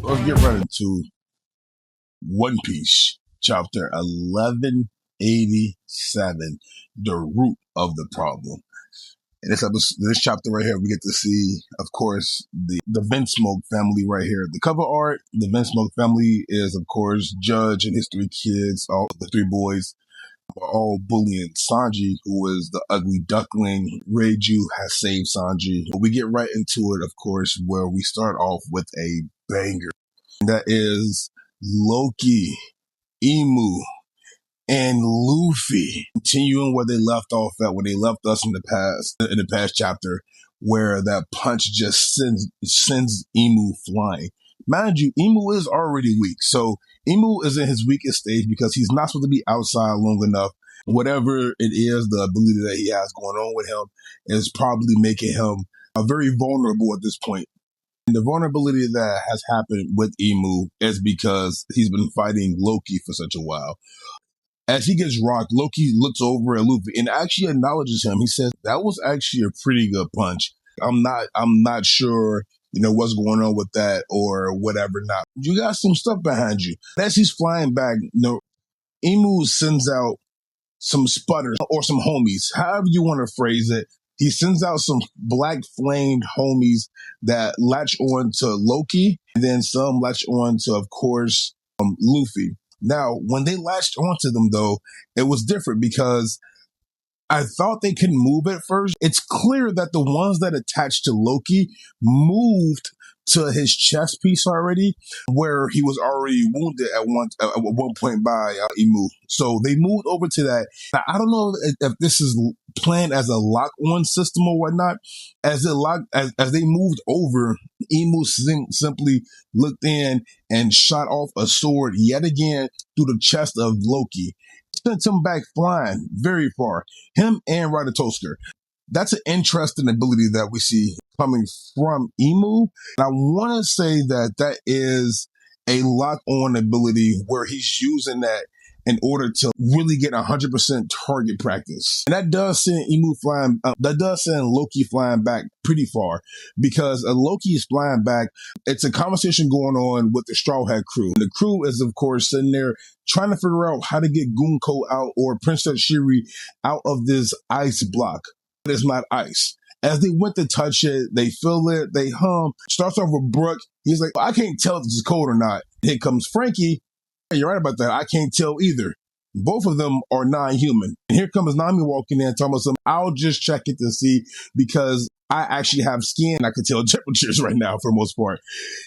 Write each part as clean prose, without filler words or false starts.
let's get right into One Piece, chapter 1187, The Root of the Problem. In this chapter right here, we get to see, of course, the Vinsmoke family right here. The cover art, the Vinsmoke family is, of course, Judge and his three kids, all the three boys, are all bullying Sanji, who is the ugly duckling. Reiju has saved Sanji. But we get right into it, of course, where we start off with a banger. That is Loki, Emu, and Luffy continuing where they left off at, where they left us in the past chapter, where that punch just sends Emu flying. Mind you, Emu is already weak, so Emu is in his weakest stage because he's not supposed to be outside long enough. Whatever it is, the ability that he has going on with him is probably making him very vulnerable at this point. And the vulnerability that has happened with Emu is because he's been fighting Loki for such a while. As he gets rocked, Loki looks over at Luffy and actually acknowledges him. He says, that was actually a pretty good punch. I'm not sure, what's going on with that or whatever not. You got some stuff behind you. As he's flying back, Emu sends out some sputters or some homies, however you want to phrase it. He sends out some black flamed homies that latch on to Loki, and then some latch on to, of course, Luffy. Now, when they latched onto them, though, it was different because I thought they could move at first. It's clear that the ones that attached to Loki moved to his chest piece already, where he was already wounded at one point by Emu. So they moved over to that. Now, I don't know if this is planned as a lock-on system or whatnot. As they moved over, Emu simply looked in and shot off a sword yet again through the chest of Loki. Sent him back flying very far. Him and Ratatoskr. That's an interesting ability that we see coming from Emu. And I want to say that is a lock-on ability where he's using that in order to really get 100% target practice. And that does send Loki flying back pretty far because Loki is flying back. It's a conversation going on with the Straw Hat crew. And the crew is, of course, sitting there trying to figure out how to get Gunko out or Princess Shiri out of this ice block. It's not ice. As they went to touch it, they feel it, they hum. Starts off with Brooke. He's like, I can't tell if this is cold or not. Here comes Frankie. Hey, you're right about that. I can't tell either. Both of them are non-human. And here comes Nami walking in, telling us, I'll just check it to see because I actually have skin. I can tell temperatures right now for the most part.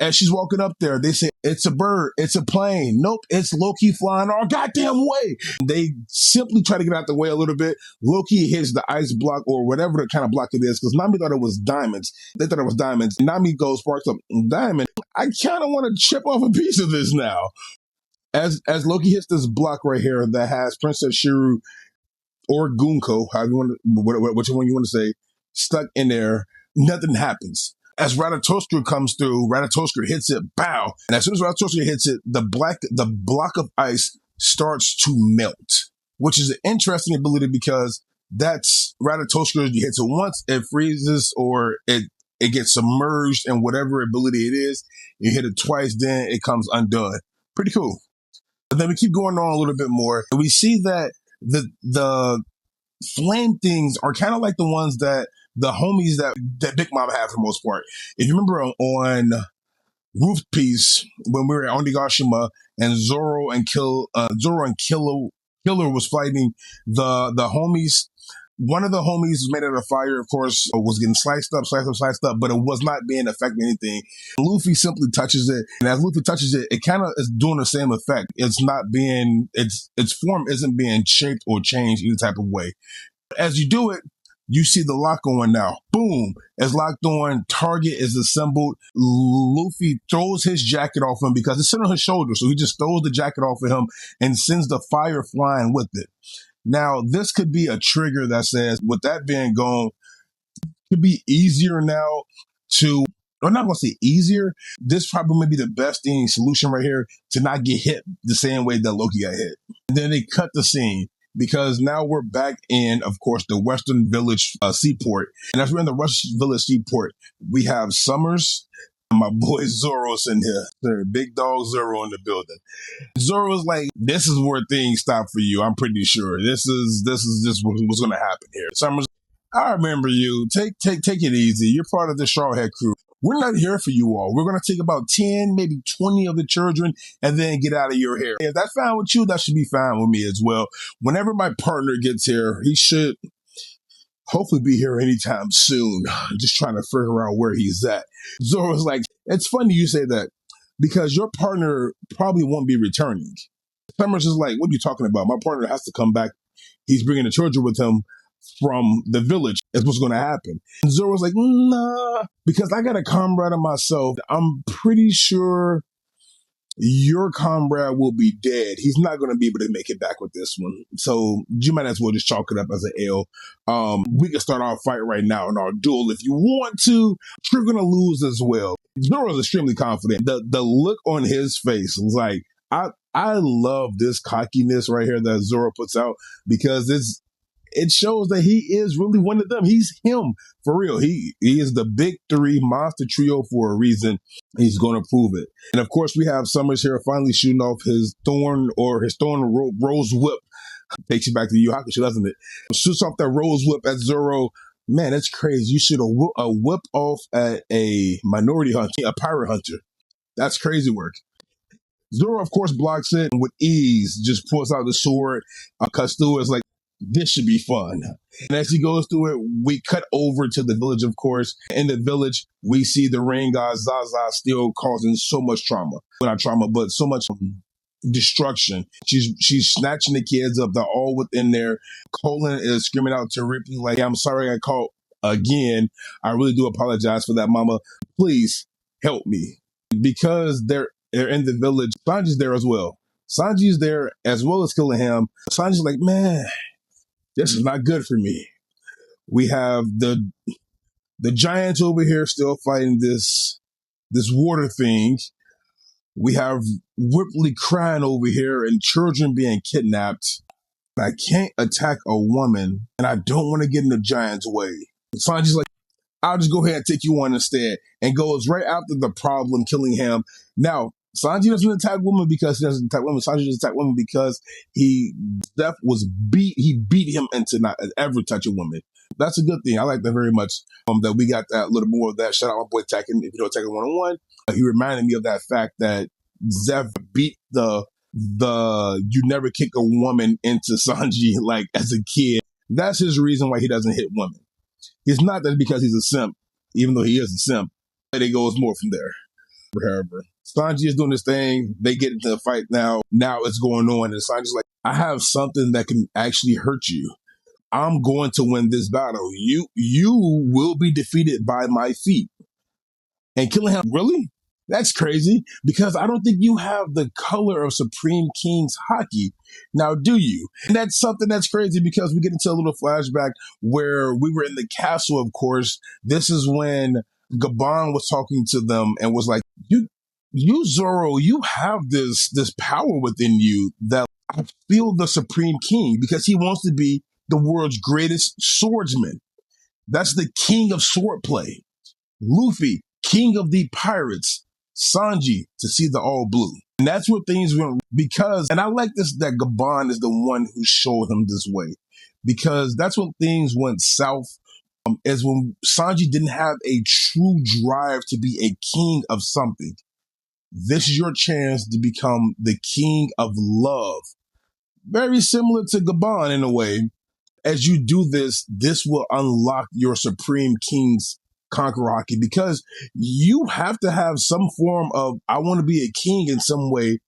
As she's walking up there, they say, it's a bird. It's a plane. Nope, it's Loki flying our goddamn way. They simply try to get out the way a little bit. Loki hits the ice block or whatever the kind of block it is because Nami thought it was diamonds. They thought it was diamonds. Nami goes, sparks up, diamond. I kind of want to chip off a piece of this now. As Loki hits this block right here that has Princess Shiri or Gunko, however you want, which one you want to say, stuck in there, nothing happens. As Ratatoskr comes through, Ratatoskr hits it, bow. And as soon as Ratatoskr hits it, the block of ice starts to melt, which is an interesting ability because that's Ratatoskr. You hit it once, it freezes or it gets submerged in whatever ability it is. You hit it twice, then it comes undone. Pretty cool. And then we keep going on a little bit more. And we see that the flame things are kind of like the ones that the homies that Big Mom had for the most part. If you remember on Roof Piece, when we were at Onigashima and Zoro and Killer was fighting the homies. One of the homies was made out of fire, of course, was getting sliced up, but it was not being affecting anything. Luffy simply touches it, and as Luffy touches it, it kind of is doing the same effect. It's not being, its form isn't being shaped or changed any type of way. As you do it, you see the lock on now. Boom! It's locked on. Target is assembled. Luffy throws his jacket off him because it's sitting on his shoulder, so he just throws the jacket off of him and sends the fire flying with it. Now, this could be a trigger that says, with that being gone, it could be easier now to, I'm not going to say easier. This probably may be the best solution right here to not get hit the same way that Loki got hit. And then they cut the scene because now we're back in, of course, the Western Village seaport. And as we're in the Western Village seaport, we have Sommers, My boy Zoro's in here. Sir, big dog Zoro in the building. Zoro's like, this is where things stop for you. I'm pretty sure. This is just what's going to happen here. Sommers, I remember you. Take it easy. You're part of the Strawhead crew. We're not here for you all. We're going to take about 10, maybe 20 of the children and then get out of your hair. If that's fine with you, that should be fine with me as well. Whenever my partner gets here, he should hopefully be here anytime soon. I'm just trying to figure out where he's at. Zoro's like, it's funny you say that because your partner probably won't be returning. Sommers is like, what are you talking about? My partner has to come back. He's bringing the children with him from the village. That's what's going to happen. And Zoro's like, nah, because I got a comrade of myself. I'm pretty sure your comrade will be dead. He's not going to be able to make it back with this one. So you might as well just chalk it up as an L. We can start our fight right now in our duel if you want to. You're going to lose as well. Zoro's extremely confident. The look on his face was like, I love this cockiness right here that Zoro puts out because it shows that he is really one of them. He's him for real. He is the big three monster trio for a reason. He's going to prove it. And of course, we have Sommers here finally shooting off his thorn rose whip. Takes you back to Yu Hakusho, doesn't it? Shoots off that rose whip at Zoro. Man, that's crazy. You shoot a whip off at a minority hunter, a pirate hunter. That's crazy work. Zoro, of course, blocks it with ease, just pulls out the sword, cuts through it. It's like, this should be fun. And as he goes through it, we cut over to the village, of course. In the village, we see the rain god Zaza still causing so much trauma. Well, not trauma, but so much destruction. She's snatching the kids up. They're all within there. Colin is screaming out to Ripley like, I'm sorry I called again. I really do apologize for that, mama. Please help me. Because they're in the village, Sanji's there as well. Sanji's there as well as Killingham. Sanji's like, man, this is not good for me. We have the giants over here still fighting this water thing. We have Ripley crying over here and children being kidnapped. I can't attack a woman and I don't want to get in the giant's way. Sanji's like, I'll just go ahead and take you on instead. And goes right after the problem, Killingham. Now, Sanji doesn't attack women because he doesn't attack women. Sanji doesn't attack women because he beat him into not ever touching women. That's a good thing. I like that very much. That we got that little more of that. Shout out my boy Tekken. If you don't Tekken 101, he reminded me of that fact that Zeph beat the you never kick a woman into Sanji like as a kid. That's his reason why he doesn't hit women. It's not that because he's a simp, even though he is a simp. But it goes more from there. Forever. Sanji is doing this thing. They get into the fight now. Now it's going on. And Sanji's like, I have something that can actually hurt you. I'm going to win this battle. You will be defeated by my feet. And Killingham, really? That's crazy because I don't think you have the color of Supreme King's Haki. Now, do you? And that's something that's crazy because we get into a little flashback where we were in the castle, of course. This is when Gabon was talking to them and was like, you Zoro, you have this power within you that I feel the Supreme King because he wants to be the world's greatest swordsman. That's the king of swordplay. Luffy, king of the pirates. Sanji, to see the all blue. And that's where things went because, and I like this, that Gabon is the one who showed him this way because that's when things went south. Is when Sanji didn't have a true drive to be a king of something. This is your chance to become the king of love. Very similar to Gabon in a way. As you do this, this will unlock your Supreme King's Conqueror Haki because you have to have some form of, I want to be a king in some way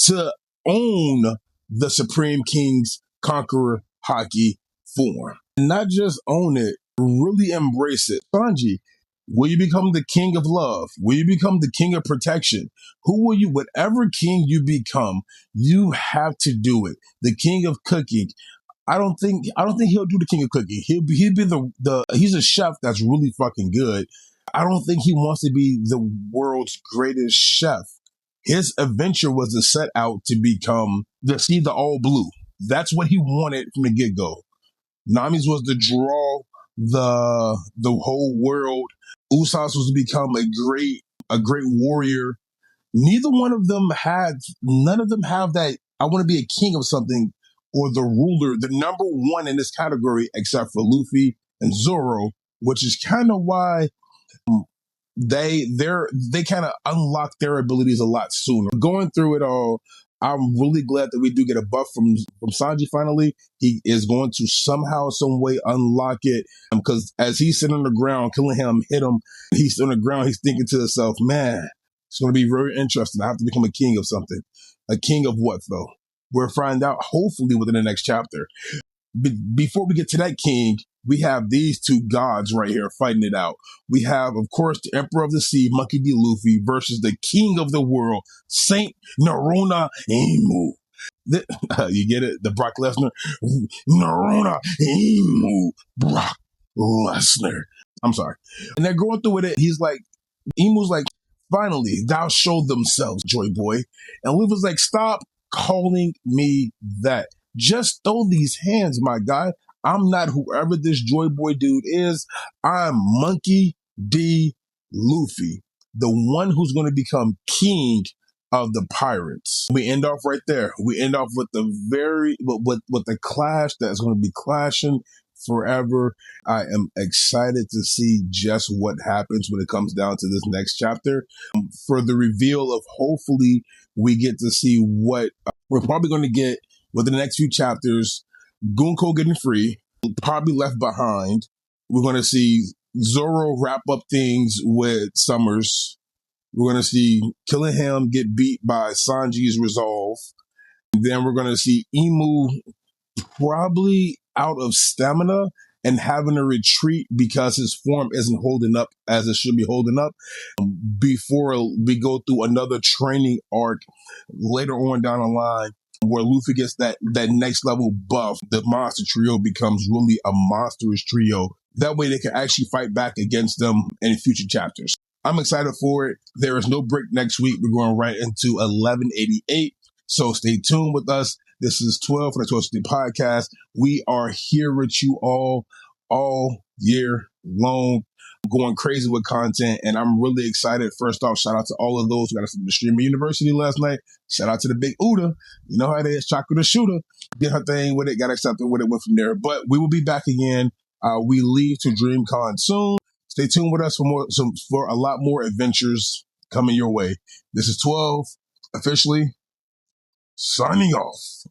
to own the Supreme King's Conqueror Haki form. Not just own it, really embrace it. Sanji, will you become the king of love? Will you become the king of protection? Who will you, whatever king you become, you have to do it. The king of cooking. I don't think he'll do the king of cooking. He'll be he's a chef that's really fucking good. I don't think he wants to be the world's greatest chef. His adventure was to set out to see the all blue. That's what he wanted from the get-go. Nami's was to draw the whole world. Usopp's was to become a great warrior. None of them have that, I want to be a king of something, or the ruler, the number one in this category, except for Luffy and Zoro, which is kind of why they kind of unlock their abilities a lot sooner. Going through it all, I'm really glad that we do get a buff from Sanji finally. He is going to somehow, some way unlock it. Because as he's sitting on the ground, Killingham hit him. He's on the ground. He's thinking to himself, man, it's going to be very interesting. I have to become a king of something. A king of what, though? We'll find out hopefully within the next chapter. Before we get to that king, we have these two gods right here fighting it out. We have, of course, the Emperor of the Sea, Monkey D. Luffy, versus the King of the World, Saint Naruna Imu. You get it? The Brock Lesnar. Naruna Imu. Brock Lesnar. I'm sorry. And they're going through it. He's like, Emu's like, finally, thou show themselves, Joy Boy. And Luffy's like, stop calling me that. Just throw these hands, my guy. I'm not whoever this Joy Boy dude is. I'm Monkey D. Luffy, the one who's going to become king of the pirates. We end off right there. We end off with with the clash that's going to be clashing forever. I am excited to see just what happens when it comes down to this next chapter. For the reveal of, hopefully we get to see what we're probably going to get within the next few chapters. Gunko getting free, probably left behind. We're going to see Zoro wrap up things with Sommers. We're going to see Killingham get beat by Sanji's resolve. And then we're going to see Emu probably out of stamina and having to retreat because his form isn't holding up as it should be holding up, before we go through another training arc later on down the line, where Luffy gets that next level buff. The monster trio becomes really a monstrous trio. That way they can actually fight back against them in future chapters. I'm excited for it. There is no break next week. We're going right into 1188. So stay tuned with us. This is 12 for the 12 City Podcast. We are here with you all year long, going crazy with content, and I'm really excited. First off, shout out to all of those who got us at the Streamer University last night. Shout out to the big Uda. You know how it is, Chakra the Shooter. Did her thing with it, got accepted with it, went from there. But we will be back again. We leave to DreamCon soon. Stay tuned with us for a lot more adventures coming your way. This is 12, officially signing off.